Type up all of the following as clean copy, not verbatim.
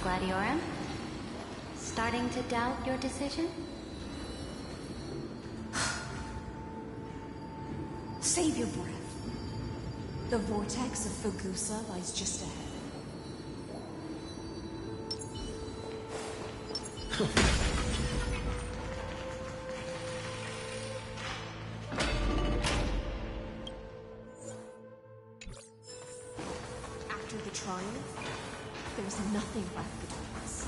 Gladiorum? Starting to doubt your decision? Save your breath. The vortex of Fugusa lies just ahead. After the triumph, there's nothing left between us.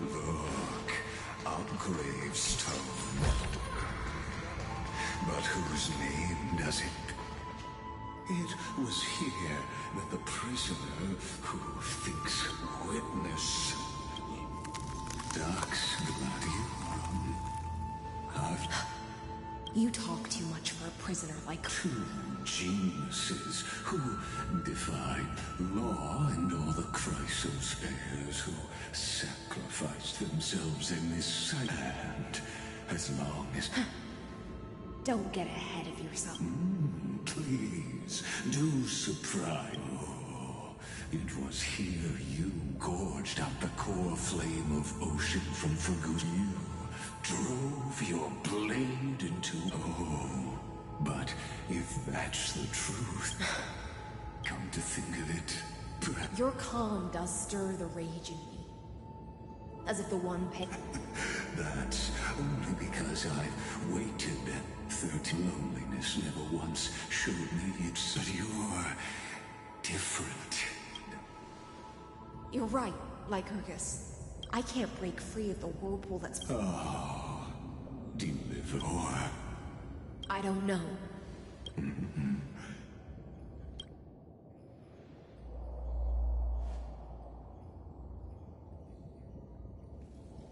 Look, gravestone. But whose name does it? It was here that the prisoner who thinks witness Dux Gladiorum. You talk too much for a prisoner like... Two geniuses who defy law and all the Chrysospares who sacrificed themselves in this site. And as long as... Don't get ahead of yourself. Please, do surprise. Oh, it was here you gorged out the core flame of ocean from Fugusa. You drove your blade into... Oh, but if that's the truth, come to think of it, perhaps... Your calm does stir the rage in me. As if the one pit... That's only because I've waited. 30 loneliness never once showed me it's... But you're different. You're right, Lycurgus. I can't break free of the whirlpool that's... Oh, deliver. I don't know.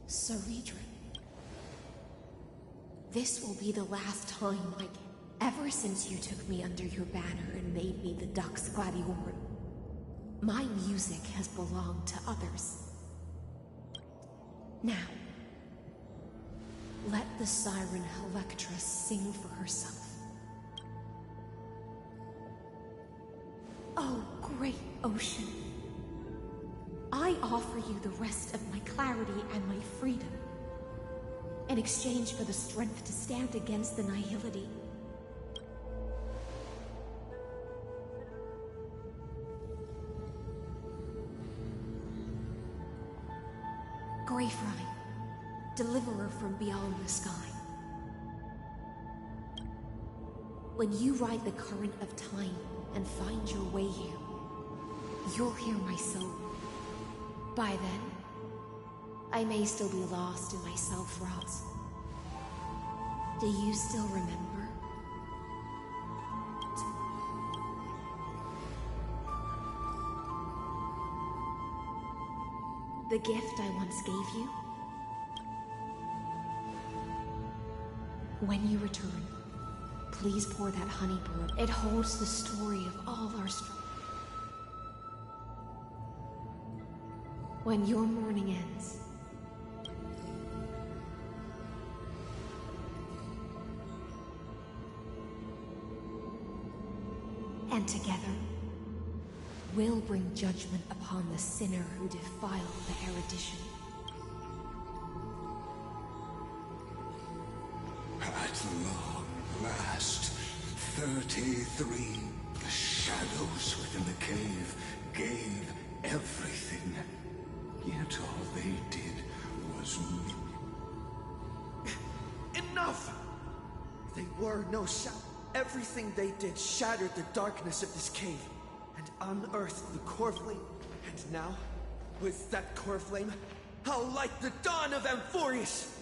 Ceredrin. This will be the last time, ever since you took me under your banner and made me the Dux Gladiorum. My music has belonged to others. Now, let the siren Electra sing for herself. Oh, great ocean. I offer you the rest of my clarity and my freedom, in exchange for the strength to stand against the nihility. Greyfry, deliverer from beyond the sky. When you ride the current of time and find your way here, you'll hear my soul. By then, I may still be lost in my self-rots. Do you still remember? The gift I once gave you? When you return, please pour that honey brew. It holds the story of all our strength. When your morning ends, and together, we'll bring judgment upon the sinner who defiled the erudition. At long last, 33, the shadows within the cave gave everything. Yet all they did was... Enough! They were no shadow. Everything they did shattered the darkness of this cave and unearthed the core flame. And now, with that core flame, I'll light the dawn of Amphorius!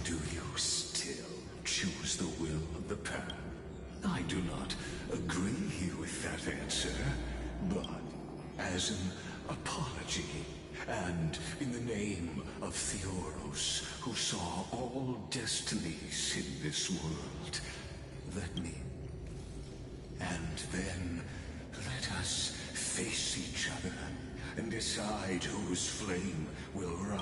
Do you still choose the will of the path? I do not agree with that answer, but as an apology, and in the name of Theoros, who saw all destinies in this world, let me... And then let us face decide whose flame will rise.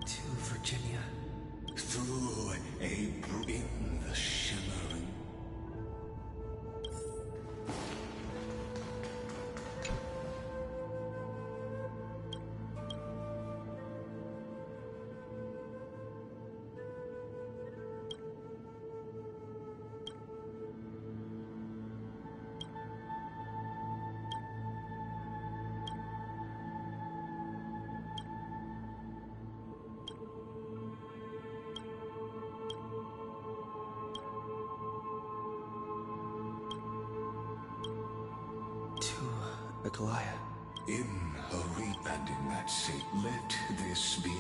To Virginia. Through April in the shimmering. To Aglaya. In a reap and in that state, let this be.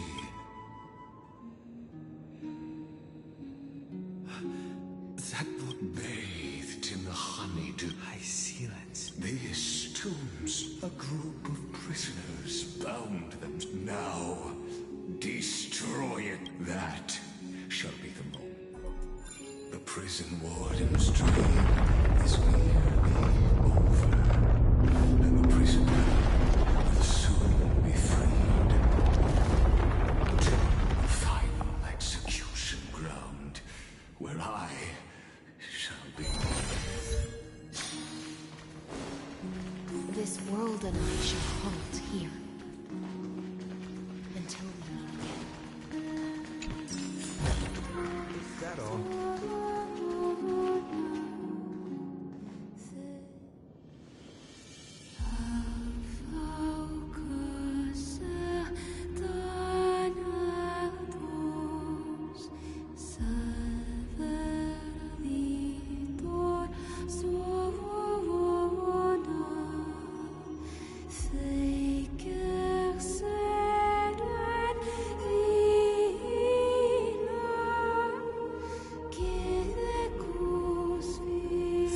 That book bathed in the honey to High Sealants. these tombs, a group of prisoners bound them. Now, destroy it. That shall be the moment. The prison warden's dream is nearly over, and the prisoner will soon be freed. To the final execution ground, where I shall be. This world and I shall halt here. Until we meet again. Is that all?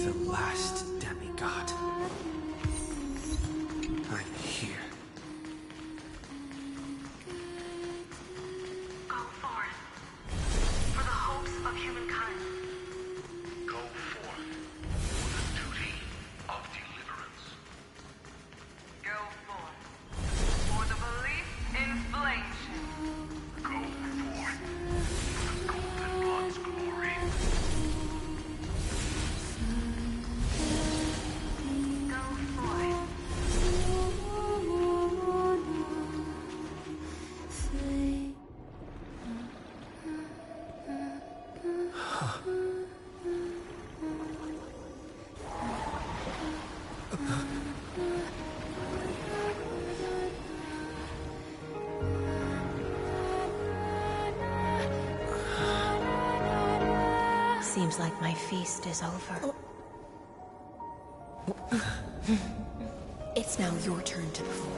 The last demigod. I'm here. Go forth for the hopes of humankind. Go forth for the duty of deliverance. Go forth for the belief in flame. Go forth for the golden blood's glory. Go forth. Seems like my feast is over. It's now your turn to perform.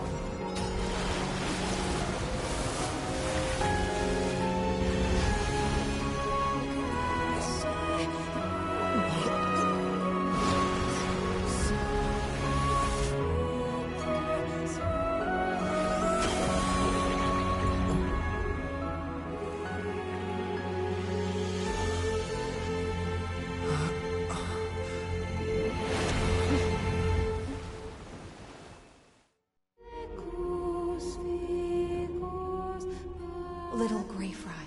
Little Grey Fry,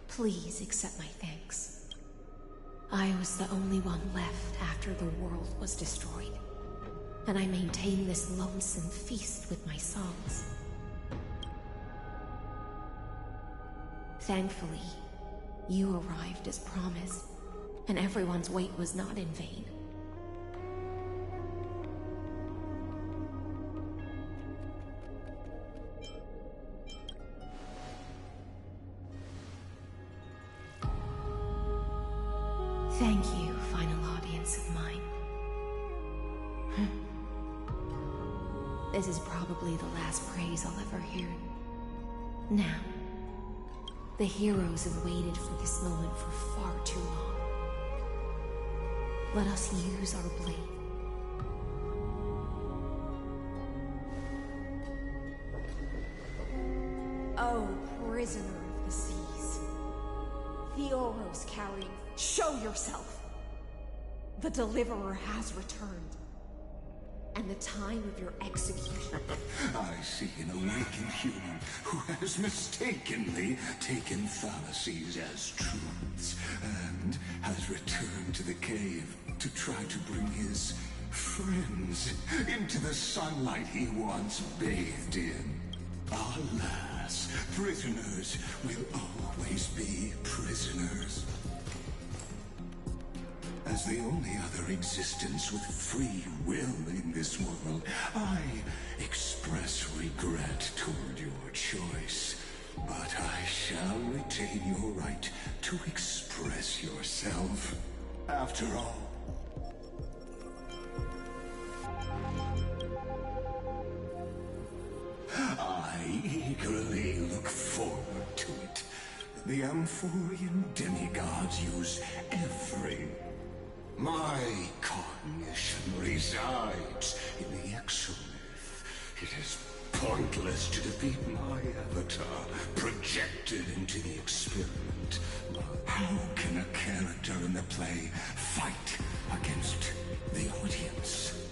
please accept my thanks. I was the only one left after the world was destroyed, and I maintain this lonesome feast with my songs. Thankfully, you arrived as promised, and everyone's wait was not in vain. Thank you, final audience of mine. This is probably the last praise I'll ever hear. Now, the heroes have waited for this moment for far too long. Let us use our blade. Oh, prisoner of the seas. The Oros carrying. Show yourself! The Deliverer has returned. And the time of your execution. I see an awakened human who has mistakenly taken fallacies as truths and has returned to the cave to try to bring his friends into the sunlight he once bathed in. Alas, prisoners will always be prisoners. As the only other existence with free will in this world, I express regret toward your choice. But I shall retain your right to express yourself. After all, I eagerly look forward to it. The Amphorian demigods use every... My cognition resides in the exomyth. It is pointless to defeat my avatar, projected into the experiment. How can a character in the play fight against the audience?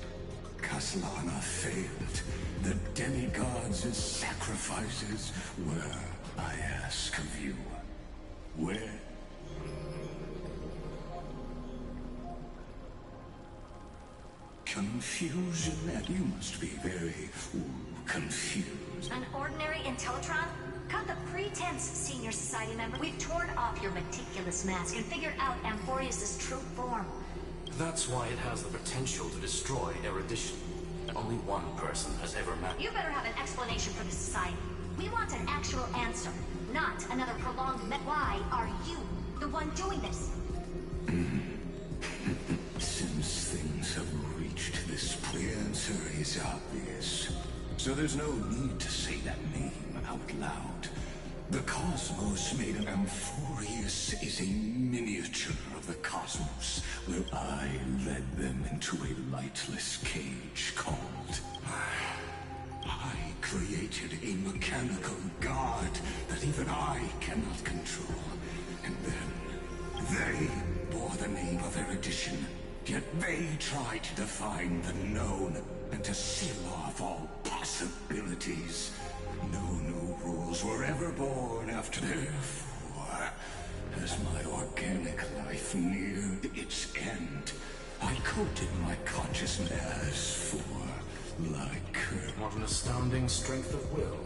Kaslana failed. The demigods' sacrifices were, I ask of you, where? Confusion, and you must be very confused. An ordinary Intellitron? Cut the pretense, senior society member. We've torn off your meticulous mask and figured out Amphorius' true form. That's why it has the potential to destroy erudition. Only one person has ever met. You better have an explanation for the society. We want an actual answer, not another prolonged Why are you the one doing this? Since things have reached this point, the answer is obvious. So there's no need to say that name out loud. The cosmos made of Amphorius is a miniature of the cosmos, where I led them into a lightless cage called... I created a mechanical god that even I cannot control. And then they bore the name of erudition. Yet they tried to define the known and to seal off all possibilities. No new rules were ever born after. Therefore, as my organic life neared its end, I coated my consciousness as for liquor. What an astounding strength of will.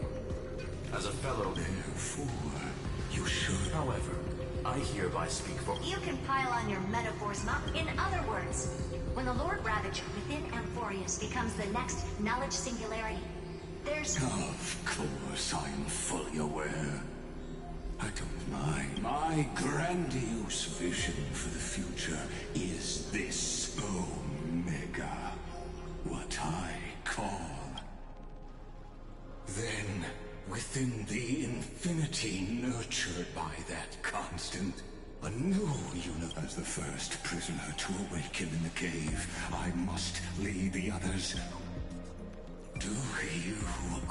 As a fellow... Therefore, you should... However, I hereby speak for... You can pile on your metaphors, Mom. In other words, when the Lord Ravager within Amphorius becomes the next knowledge singularity, there's... Of course, I'm fully aware. I don't mind. My grandiose vision for the future is this Omega. What I call... Then, within the infinity nurtured by that constant, a new universe. As the first prisoner to awaken in the cave, I must lead the others. Do you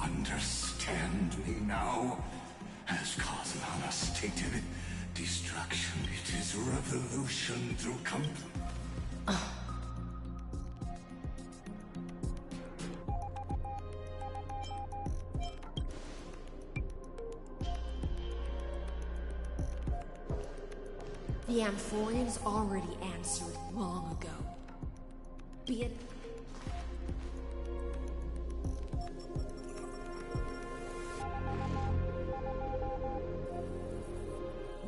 understand me now? As Kozlana stated, destruction, it is revolution through The Amphorians already answered long ago. Be it...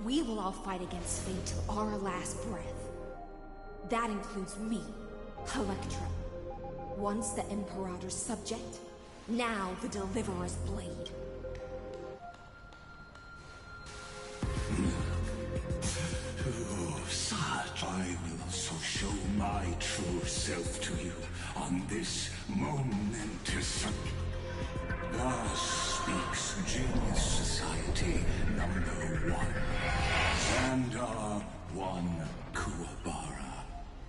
We will all fight against fate till our last breath. That includes me, Electra. Once the Imperator's subject, now the Deliverer's blade. Such I will also show my true self to you on this momentous... Thus speaks Genius Society #1. And our one Kuwabara.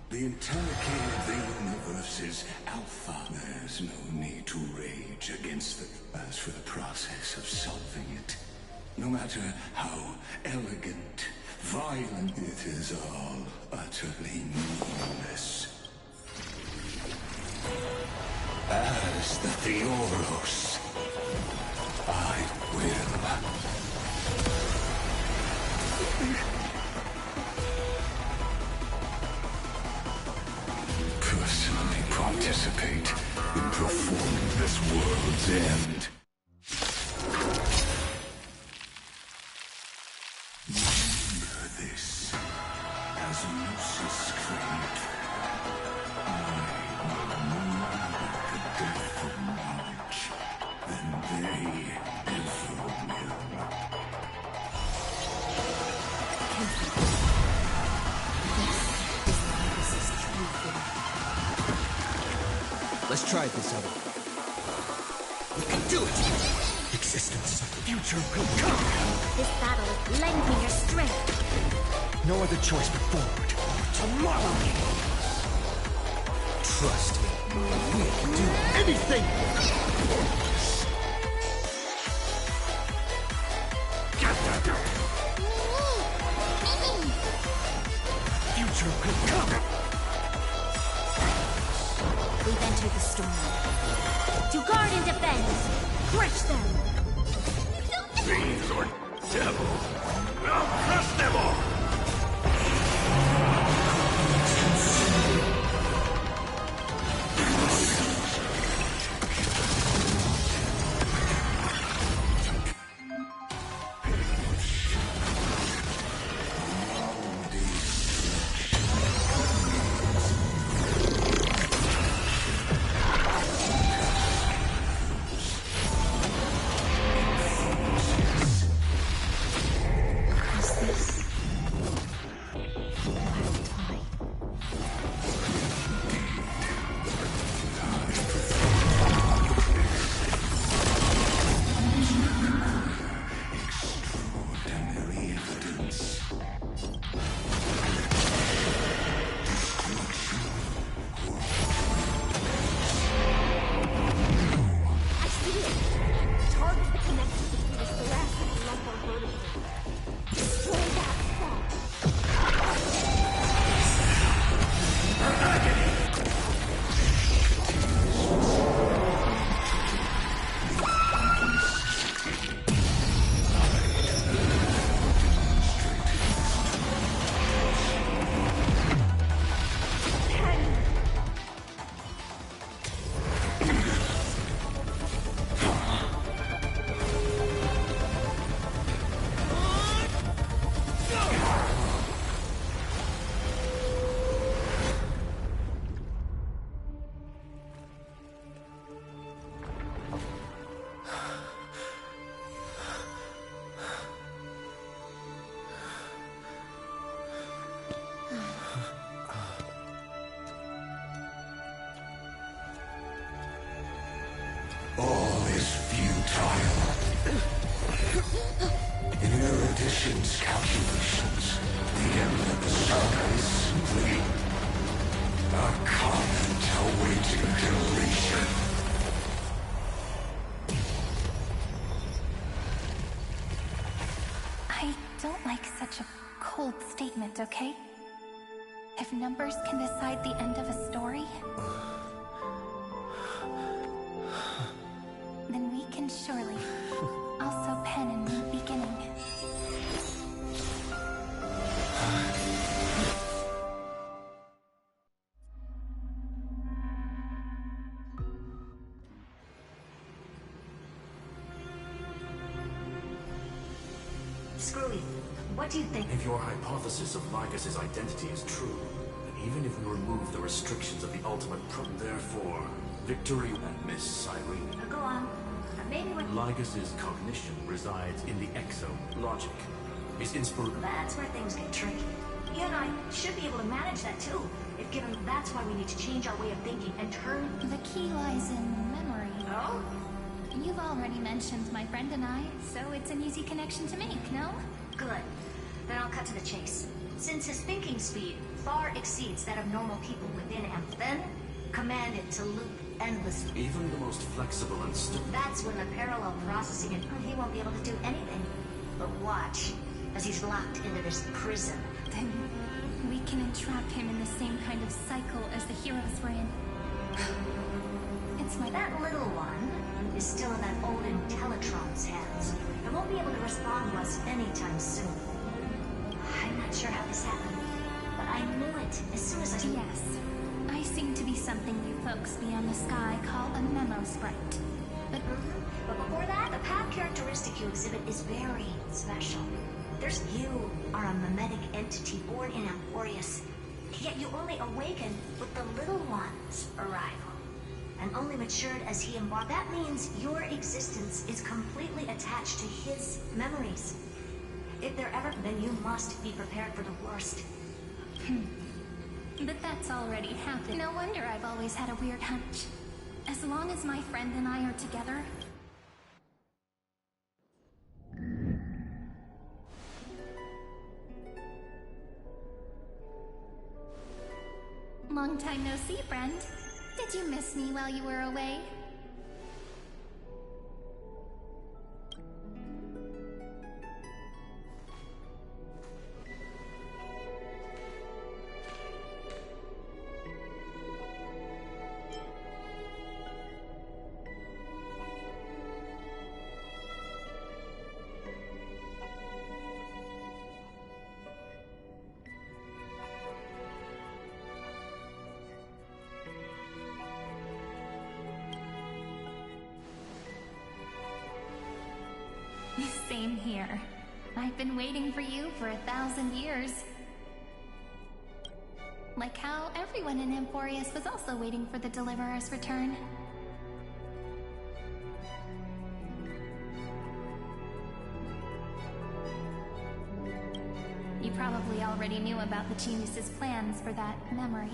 The entirety of the universe is alpha. There's no need to rage against it. As for the process of solving it, no matter how elegant, violent, it is all utterly meaningless. As the Theoros, I will. Personally participate in performing this world's end. Remember this, as Gnosis claimed, I will more the death of knowledge than they ever will. Let's try this out. We can do it! Existence, future will come! This battle is lending your strength. No other choice but forward. Tomorrow! Trust me, we can do anything! Future will come! We've entered the storm. To guard and defend! Crush them! Fiends or devils, I'll crush them all! All is futile. In erudition's calculations, the end of the saga is simply a comment awaiting deletion. I don't like such a cold statement, okay? If numbers can decide the end of a story, then we can surely also pen a new beginning. Screwy, what do you think? If your hypothesis of Lycus's identity is true, then even if we remove the restrictions of the ultimate therefore, Victory and Miss Cyrene. Go on. Maybe when... Lycus's cognition resides in the exo-logic. His inspiration... That's where things get tricky. You and I should be able to manage that too. If given that's why we need to change our way of thinking and turn... The key lies in memory. Oh? You've already mentioned my friend and I, so it's an easy connection to make, no? Good. Then I'll cut to the chase. Since his thinking speed far exceeds that of normal people within him, then command it to loop endlessly. Even the most flexible and That's when the parallel processing and he won't be able to do anything. But watch, as he's locked into this prison. Then we can entrap him in the same kind of cycle as the heroes were in. It's my... That little one is still in that old Intellitron's hands. It won't be able to respond to us anytime soon. I'm not sure how this happened, but I knew it as soon as I... Yes. I seem to be something you folks beyond the sky call a memo sprite. But... But before that, the path characteristic you exhibit is very special. You are a mimetic entity born in Emporius, yet you only awaken with the little one's arrival, and only matured as he embarked. That means your existence is completely attached to his memories. If they're ever, then you must be prepared for the worst. But that's already happened. No wonder I've always had a weird hunch. As long as my friend and I are together... Long time no see, friend. Did you miss me while you were away? Same here. I've been waiting for you for 1,000 years. Like how everyone in Emporius was also waiting for the Deliverer's return. You probably already knew about the genius's plans for that memory.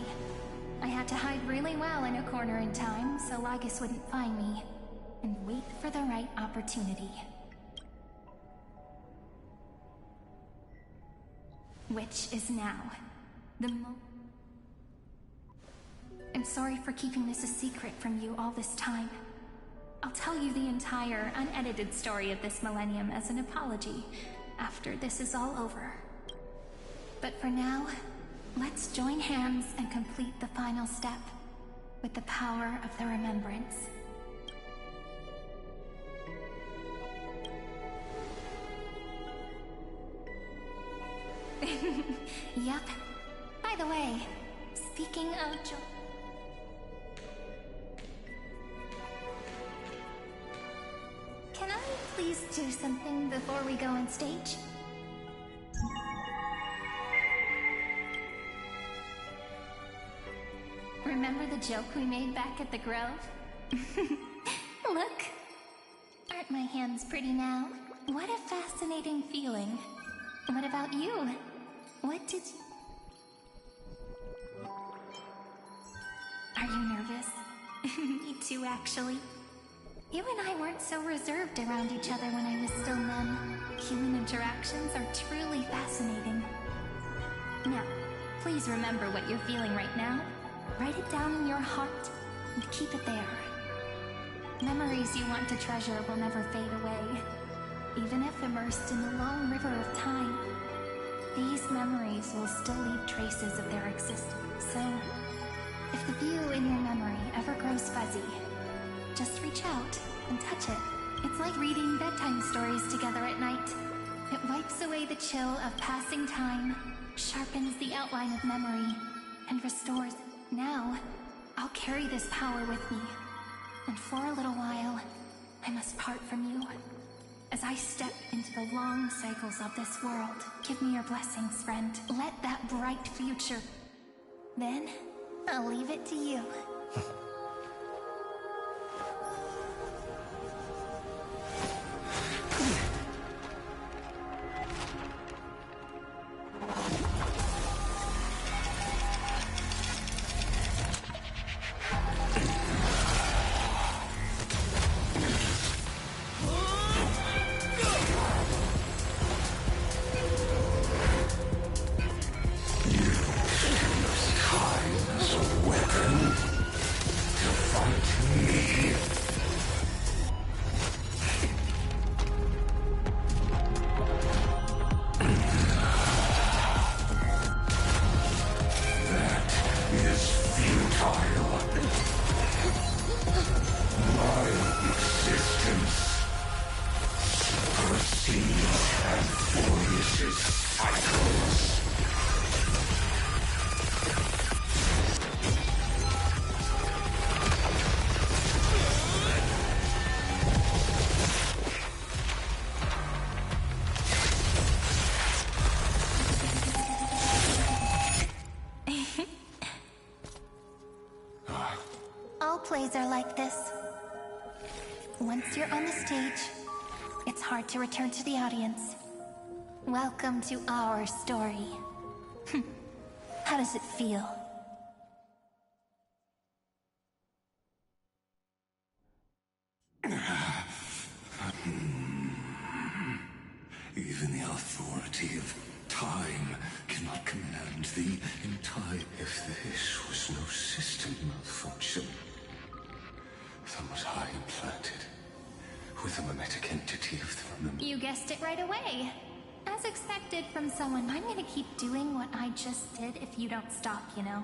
I had to hide really well in a corner in time so Lygus wouldn't find me, and wait for the right opportunity. Which is now. I'm sorry for keeping this a secret from you all this time. I'll tell you the entire, unedited story of this millennium as an apology after this is all over. But for now, let's join hands and complete the final step with the power of the remembrance. Yup. By the way, speaking of can I please do something before we go on stage? Remember the joke we made back at the Grove? Look! Aren't my hands pretty now? What a fascinating feeling. What about you? What did you... Are you nervous? Me too, actually. You and I weren't so reserved around each other when I was still none. Human interactions are truly fascinating. Now, please remember what you're feeling right now. Write it down in your heart and keep it there. Memories you want to treasure will never fade away. Even if immersed in the long river of time, these memories will still leave traces of their existence. So, if the view in your memory ever grows fuzzy, just reach out and touch it. It's like reading bedtime stories together at night. It wipes away the chill of passing time, sharpens the outline of memory, and restores. Now, I'll carry this power with me. And for a little while, I must part from you. As I step into the long cycles of this world, give me your blessings, friend. Let that bright future... Then, I'll leave it to you. plays are like this. Once you're on the stage, it's hard to return to the audience. Welcome to our story. How does it feel? Even the authority of time cannot command the entire... If this was no system malfunction, then was I implanted with a mimetic entity of the... You guessed it right away. As expected from someone, I'm gonna keep doing what I just did if you don't stop, you know?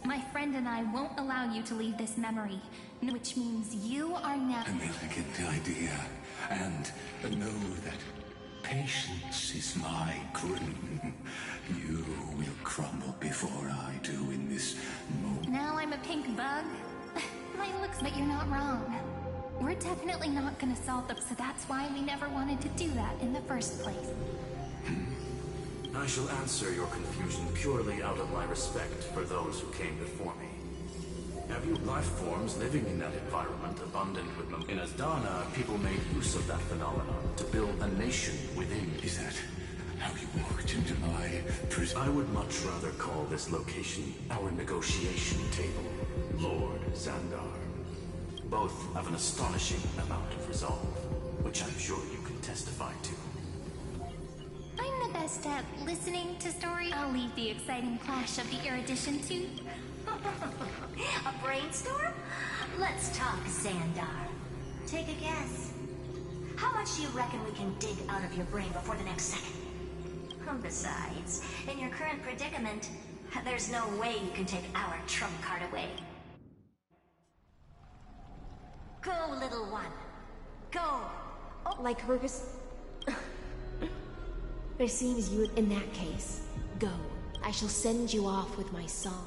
My friend and I won't allow you to leave this memory, which means you are now... An elegant idea, and know that patience is my groom. You will crumble before I do in this moment. Now I'm a pink bug? Mine looks, but you're not wrong. We're definitely not gonna solve them, so that's why we never wanted to do that in the first place. I shall answer your confusion purely out of my respect for those who came before me. Have you life forms living in that environment abundant with them? In Asdana, people made use of that phenomenon to build a nation within. Is that how you walked into my prison? I would much rather call this location our negotiation table, Lord Xandar. Both have an astonishing amount of resolve, which I'm sure you can testify to. I'm the best at listening to stories. I'll leave the exciting clash of the erudition to... A brainstorm? Let's talk, Xandar. Take a guess. How much do you reckon we can dig out of your brain before the next second? Besides, in your current predicament, there's no way you can take our trump card away. Go, little one. Go. Oh, like Rugus. It seems you, in that case, go. I shall send you off with my song.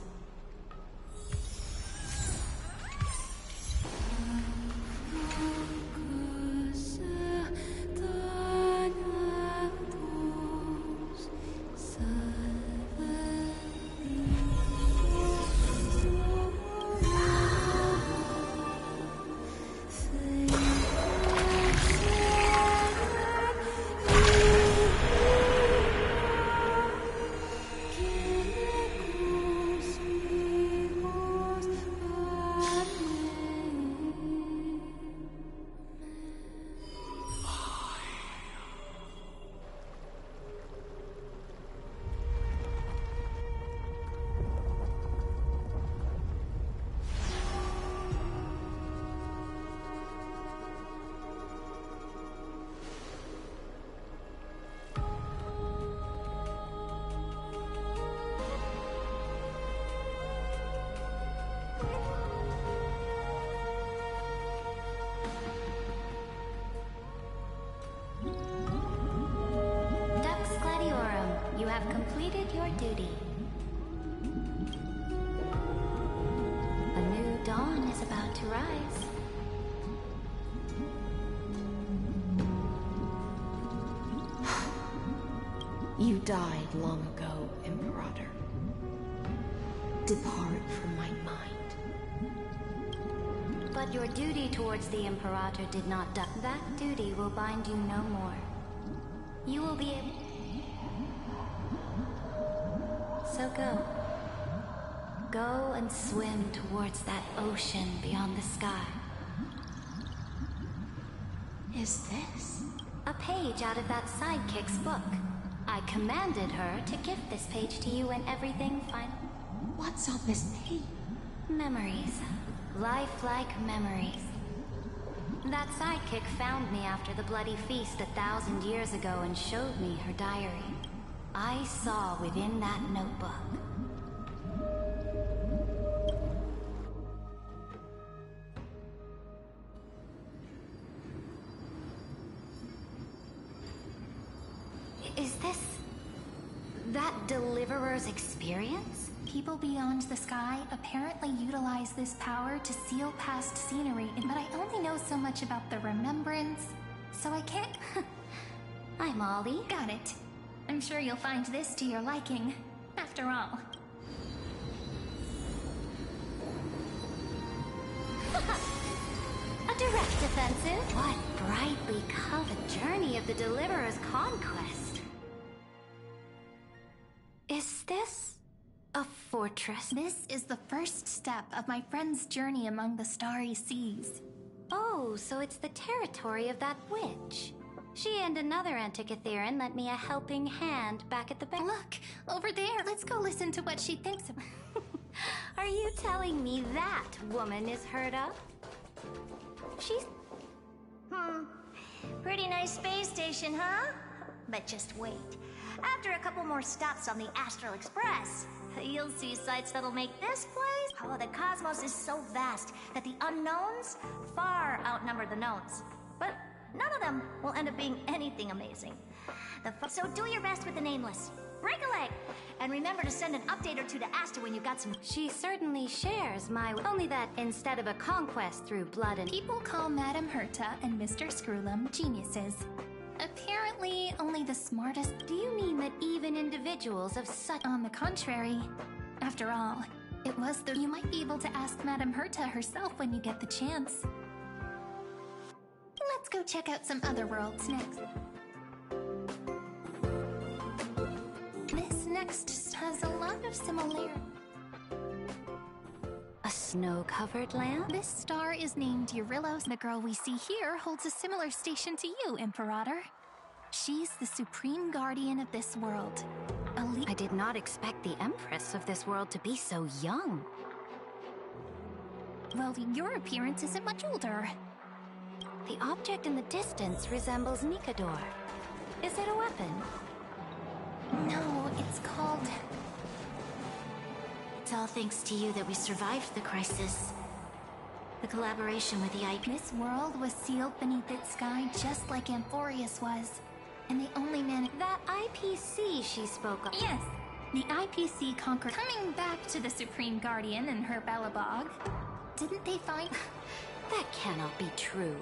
Completed your duty. A new dawn is about to rise. You died long ago, Imperator. Depart from my mind. But your duty towards the Imperator did not die. That duty will bind you no more. You will be able... So go. Go and swim towards that ocean beyond the sky. Is this? A page out of that sidekick's book. I commanded her to gift this page to you when everything What's on this page? Memories. Lifelike memories. That sidekick found me after the bloody feast 1,000 years ago and showed me her diary. I saw within that notebook. Is this... that Deliverer's experience? People beyond the sky apparently utilize this power to seal past scenery, but I only know so much about the remembrance, so I can't... I'm Ollie. Got it. I'm sure you'll find this to your liking, after all. The Deliverer's Conquest. Is this a fortress? This is the first step of my friend's journey among the starry seas. Oh, so it's the territory of that witch. She and another Antikytheran lent me a helping hand back at the bank. Look, over there. Let's go listen to what she thinks of. Are you telling me that woman is heard of? She's... Pretty nice space station, huh? But just wait. After a couple more stops on the Astral Express, you'll see sights that'll make this place... Oh, the cosmos is so vast that the unknowns far outnumber the knowns. But none of them will end up being anything amazing. So do your best with the nameless. Break a leg! And remember to send an update or two to Asta when you've got some... She certainly shares my... Only that instead of a conquest through blood and... People call Madame Herta and Mr. Screwlum geniuses. Apparently, only the smartest... Do you mean that even individuals of such... On the contrary. After all, it was the... You might be able to ask Madame Herta herself when you get the chance. Let's go check out some other worlds next. This next has a lot of similarity. A snow-covered land? This star is named Eurylos. The girl we see here holds a similar station to you, Imperator. She's the supreme guardian of this world. I did not expect the Empress of this world to be so young. Well, your appearance isn't much older. The object in the distance resembles Nikador. Is it a weapon? No, it's called... It's all thanks to you that we survived the crisis. The collaboration with the IP... This world was sealed beneath its sky just like Amphorius was. And they only managed... That IPC she spoke of... Yes, the IPC conquered... Coming back to the Supreme Guardian and her Belobog, didn't they find... That cannot be true.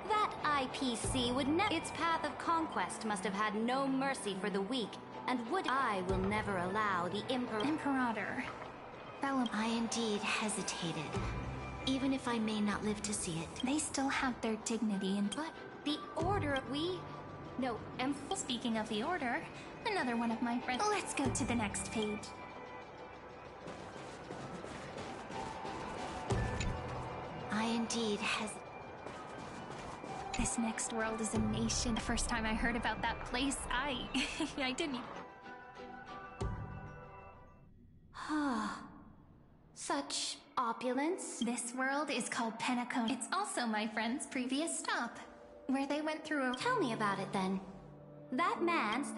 That IPC would never... Its path of conquest must have had no mercy for the weak, and would... I will never allow the Imperator. I indeed hesitated. Even if I may not live to see it. They still have their dignity and... But the Order we... No, Speaking of the Order, another one of my friends... Let's go to the next page. I indeed This next world is a nation. The first time I heard about that place, I didn't... Such opulence. This world is called Penacone. It's also my friend's previous stop, where they went through a... Tell me about it then. That man's...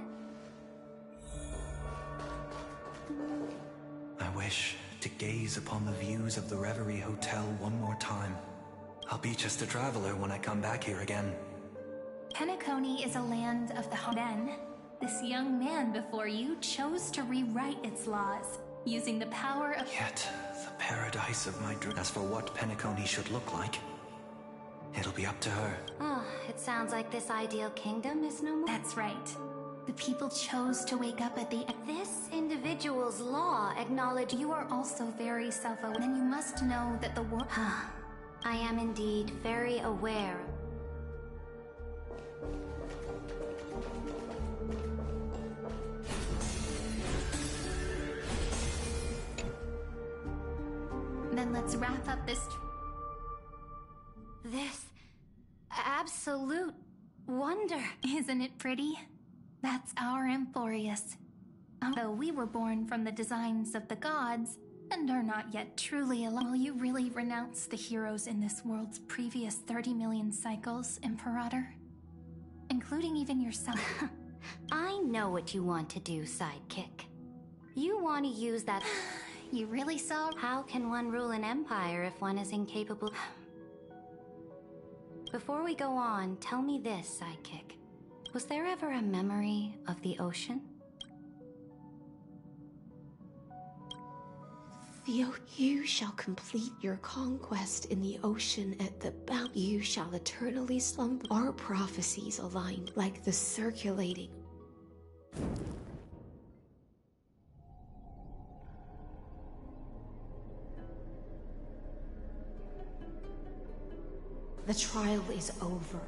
I wish to gaze upon the views of the Reverie Hotel one more time. I'll be just a traveler when I come back here again. Penacone is a land of the... Then, this young man before you chose to rewrite its laws, using the power of... Yet, the paradise of my dream. As for what Penacone should look like, it'll be up to her. Oh, it sounds like this ideal kingdom is no more... That's right. The people chose to wake up at the... This individual's law acknowledged... You are also very self-aware, and you must know that the world... I am indeed very aware. Then let's wrap up this... This... absolute wonder. Isn't it pretty? That's our Amphorius. Although we were born from the designs of the gods, and are not yet truly alive, will you really renounce the heroes in this world's previous 30 million cycles, Imperator? Including even yourself. I know what you want to do, sidekick. You want to use that... You really saw... How can one rule an empire if one is incapable... Before we go on, tell me this, sidekick. Was there ever a memory of the ocean? You shall complete your conquest in the ocean at the bound. You shall eternally slumber. Our prophecies align like the circulating. The trial is over.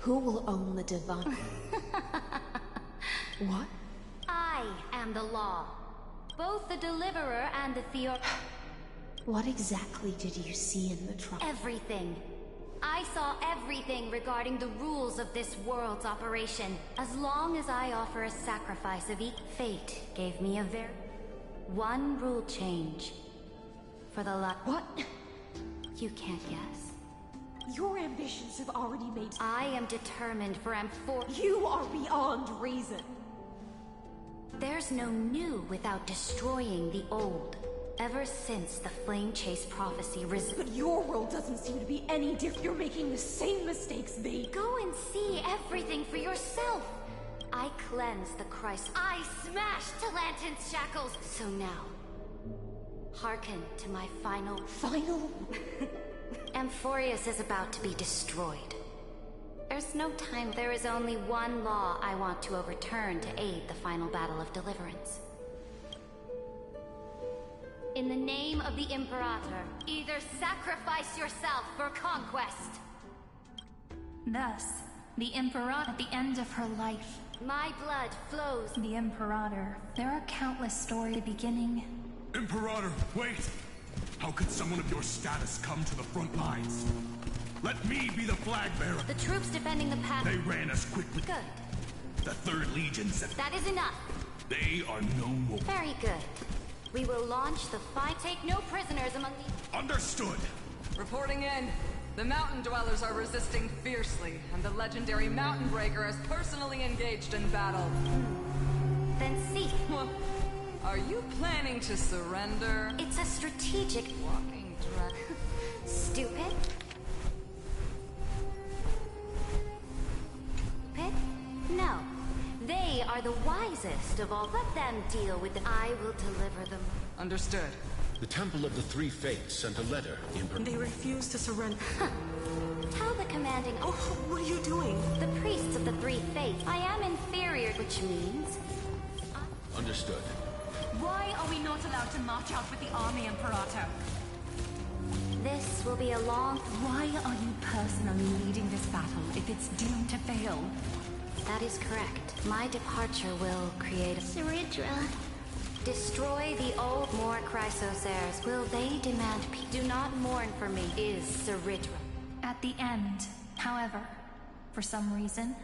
Who will own the divine? What? I am the law. Both the deliverer and the Theo... What exactly did you see in the trial? Everything. I saw everything regarding the rules of this world's operation. As long as I offer a sacrifice of each fate gave me a one rule change. For the What? You can't guess. Your ambitions have already made... I am determined for You are beyond reason. There's no new without destroying the old. Ever since the Flame Chase prophecy But your world doesn't seem to be any different. You're making the same mistakes they... Go and see everything for yourself. I cleansed the Christ. I smashed Talantin's shackles. So now, hearken to my final... Final? Amphorius is about to be destroyed. There's no time. There is only one law I want to overturn to aid the final battle of deliverance. In the name of the Imperator, either sacrifice yourself for conquest. Thus, the Imperator at the end of her life. My blood flows. The Imperator. There are countless stories beginning. Imperator, wait! How could someone of your status come to the front lines? Let me be the flag bearer. The troops defending the path. They ran us quickly. Good. The 3rd Legion said That is enough. they are no more. Very good. We will launch the fight. Take no prisoners among the... Understood. Reporting in. The mountain dwellers are resisting fiercely, and the legendary Mountain Breaker has personally engaged in battle. Then see. Are you planning to surrender? It's a strategic... Walking drug. Stupid. Pit? No. They are the wisest of all. Let them deal with it. I will deliver them. Understood. The Temple of the Three Fates sent a letter. They refuse to surrender. Tell the commanding... Oh, what are you doing? The priests of the Three Fates. I am inferior, which means... Understood. Why are we not allowed to march out with the army, Imperator? This will be a long... Why are you personally leading this battle if it's doomed to fail? That is correct. My departure will create a... Ceridra. Destroy the old more Chrysosaurs. Will they demand peace? Do not mourn for me, is Ceridra. At the end, however, for some reason,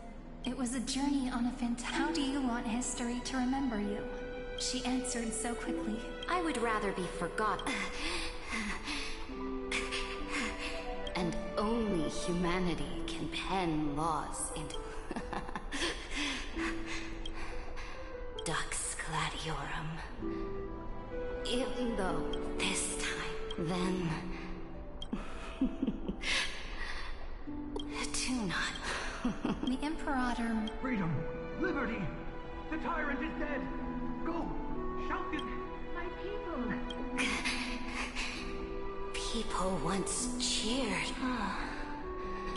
it was a journey on a How do you want history to remember you? She answered so quickly. I would rather be forgotten. And only humanity can pen laws into... Dux Gladiorum. Even though this time, then... Do not. The Imperator... Freedom! Liberty! The tyrant is dead! Go! Shout it! My people. People once cheered.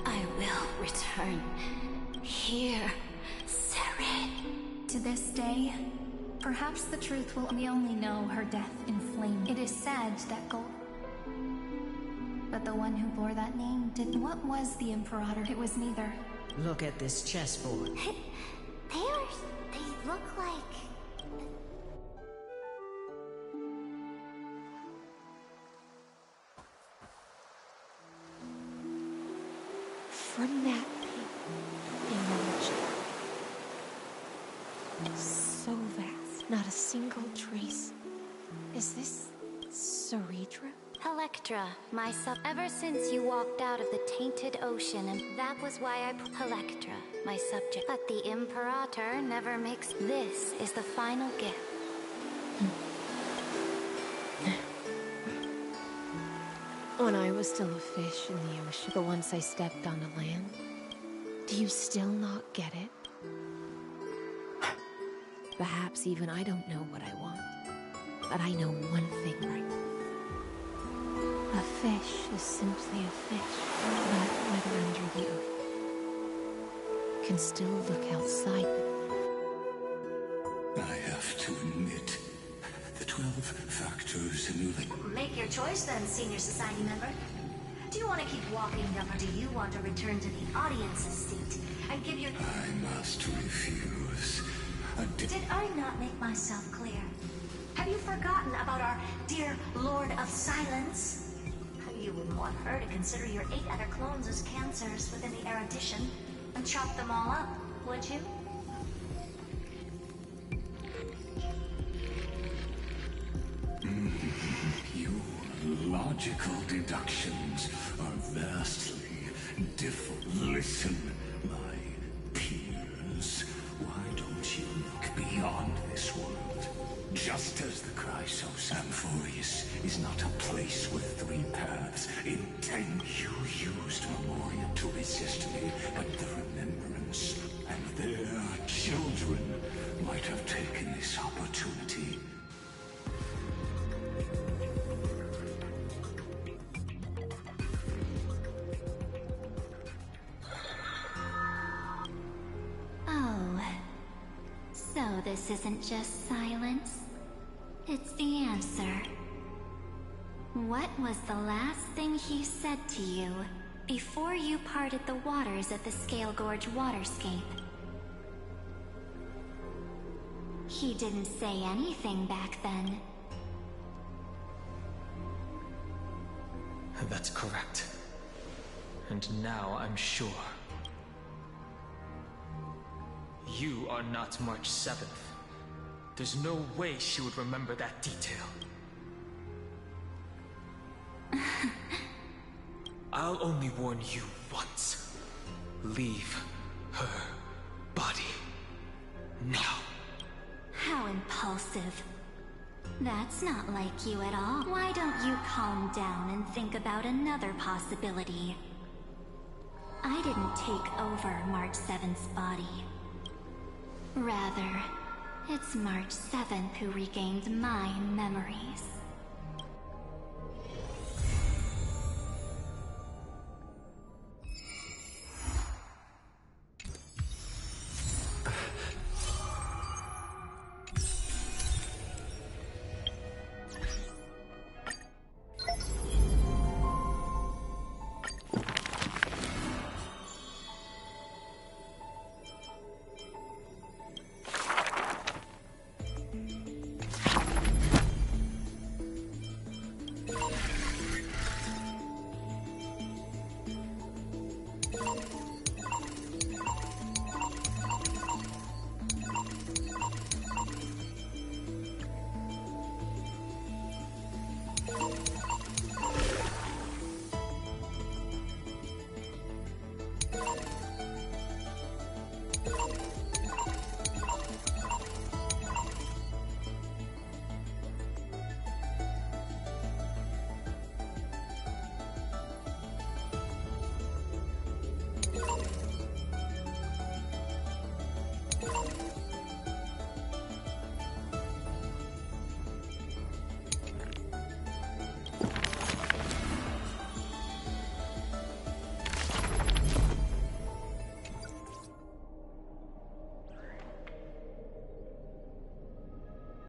I will return. Here, Serid. To this day, perhaps the truth will... We only know her death in flame. It is said that Gold... But the one who bore that name didn't... What was the Imperator? It was neither. Look at this chessboard. They look like... From that image. So vast. Not a single trace. Is this Ceridra? Electra, my sub. Ever since you walked out of the tainted ocean, and that was why I put Electra, my subject. But the Imperator never makes. This is the final gift. When I was still a fish in the ocean, but once I stepped onto land, do you still not get it? Perhaps even I don't know what I want, but I know one thing right. A fish is simply a fish, but whether under the ocean, can still look outside. I have to admit, the 12 factors emulate. Make your choice then, senior society member. Do Do you want to keep walking them, or do you want to return to the audience's seat and give your... I must refuse. Did I not make myself clear? Have you forgotten about our dear Lord of Silence? You wouldn't want her to consider your 8 other clones as cancers within the erudition and chop them all up, would you? Your logical deductions are vastly different. Listen, my peers. Why don't you look beyond this world? Just as the Chrysos Amphorius is not a place with 3 paths. In 10 you used Memoria to resist me at the remembrance, and their children might have taken this opportunity. Oh, so this isn't just silence. It's the answer. What was the last thing he said to you before you parted the waters at the Scale Gorge waterscape? He didn't say anything back then. That's correct. And now I'm sure. You are not March 7th. There's no way she would remember that detail. I'll only warn you once. Leave her body now. How impulsive. That's not like you at all. Why don't you calm down and think about another possibility? I didn't take over March 7th's body. Rather, it's March 7th who regained my memories.